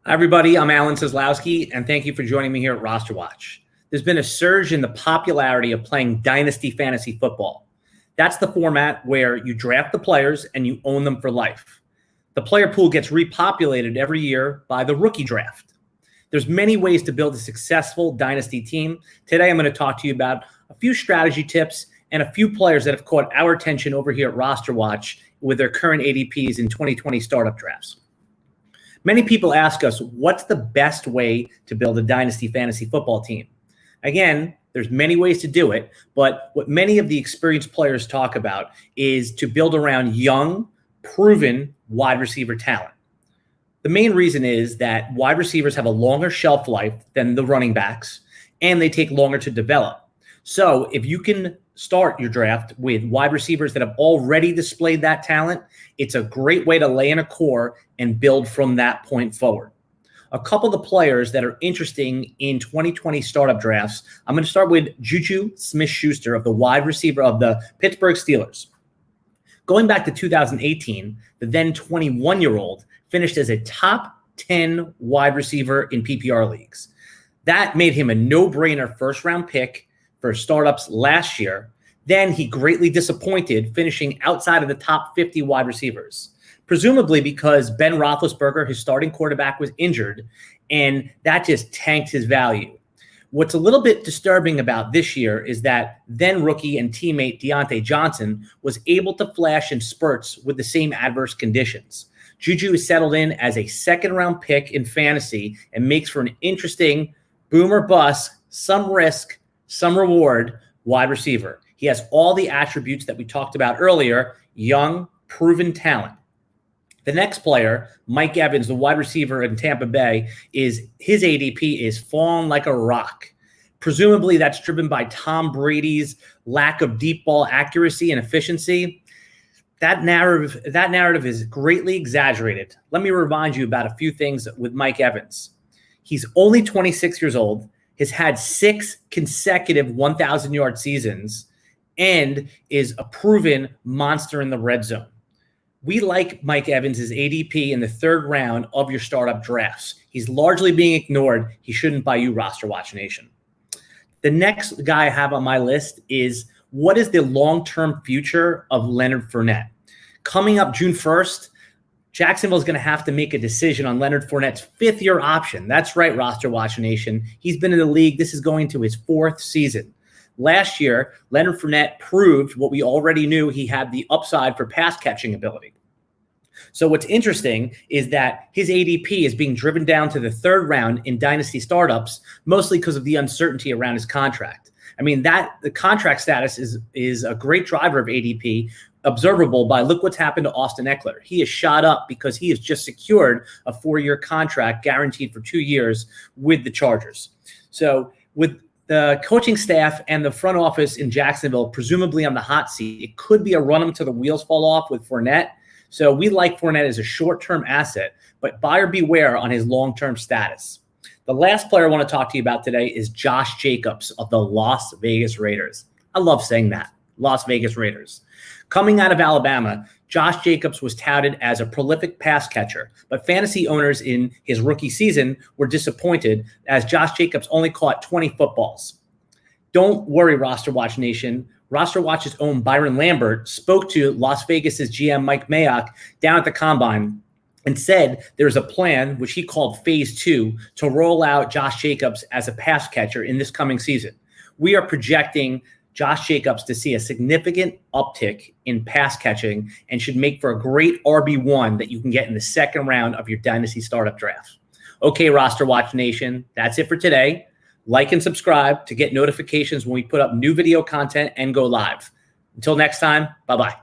Hi, everybody. I'm Alan Seslowsky, and thank you for joining me here at RosterWatch. There's been a surge in the popularity of playing Dynasty fantasy football. That's the format where you draft the players and you own them for life. The player pool gets repopulated every year by the rookie draft. There's many ways to build a successful Dynasty team. Today, I'm going to talk to you about a few strategy tips and a few players that have caught our attention over here at RosterWatch with their current ADPs in 2020 startup drafts. Many people ask us, what's the best way to build a Dynasty fantasy football team? Again, there's many ways to do it, but what many of the experienced players talk about is to build around young, proven wide receiver talent. The main reason is that wide receivers have a longer shelf life than the running backs, and they take longer to develop. So if you can start your draft with wide receivers that have already displayed that talent, it's a great way to lay in a core and build from that point forward. A couple of the players that are interesting in 2020 startup drafts, I'm going to start with Juju Smith-Schuster of the wide receiver of the Pittsburgh Steelers. Going back to 2018, the then 21-year-old finished as a top 10 wide receiver in PPR leagues. That made him a no-brainer first-round pick for startups last year. Then he greatly disappointed, finishing outside of the top 50 wide receivers, presumably because Ben Roethlisberger, his starting quarterback, was injured, and that just tanked his value. What's a little bit disturbing about this year is that then rookie and teammate Deontay Johnson was able to flash in spurts with the same adverse conditions. Juju is settled in as a second-round pick in fantasy and makes for an interesting boom or bust, some risk, some reward wide receiver. He has all the attributes that we talked about earlier: young, proven talent. The next player, Mike Evans, the wide receiver in Tampa Bay, his ADP is fallen like a rock. Presumably that's driven by Tom Brady's lack of deep ball accuracy and efficiency. That narrative is greatly exaggerated. Let me remind you about a few things with Mike Evans. He's only 26 years old, has had 6 consecutive 1,000-yard seasons, and is a proven monster in the red zone. We like Mike Evans' ADP in the 3rd round of your startup drafts. He's largely being ignored. He shouldn't by you, RosterWatch Nation. The next guy I have on my list is, what is the long-term future of Leonard Fournette? Coming up June 1st, Jacksonville is going to have to make a decision on Leonard Fournette's 5th-year option. That's right, RosterWatch Nation. He's been in the league. This is going to his 4th season. Last year, Leonard Fournette proved what we already knew: he had the upside for pass-catching ability. So what's interesting is that his ADP is being driven down to the 3rd round in Dynasty startups, mostly because of the uncertainty around his contract. I mean, the contract status is a great driver of ADP, observable by look what's happened to Austin Eckler. He has shot up because he has just secured a 4-year contract guaranteed for 2 years with the Chargers. So with the coaching staff and the front office in Jacksonville presumably on the hot seat, it could be a run them till the wheels fall off with Fournette. So we like Fournette as a short-term asset, but buyer beware on his long-term status. The last player I want to talk to you about today is Josh Jacobs of the Las Vegas Raiders. I love saying that, Las Vegas Raiders. Coming out of Alabama, Josh Jacobs was touted as a prolific pass catcher, but fantasy owners in his rookie season were disappointed as Josh Jacobs only caught 20 footballs. Don't worry, RosterWatch Nation. RosterWatch's own Byron Lambert spoke to Las Vegas's GM Mike Mayock down at the Combine and said there's a plan, which he called Phase 2, to roll out Josh Jacobs as a pass catcher in this coming season. We are projecting Josh Jacobs to see a significant uptick in pass catching and should make for a great RB1 that you can get in the 2nd round of your Dynasty startup draft. Okay, RosterWatch Nation, that's it for today. Like and subscribe to get notifications when we put up new video content and go live. Until next time, bye-bye.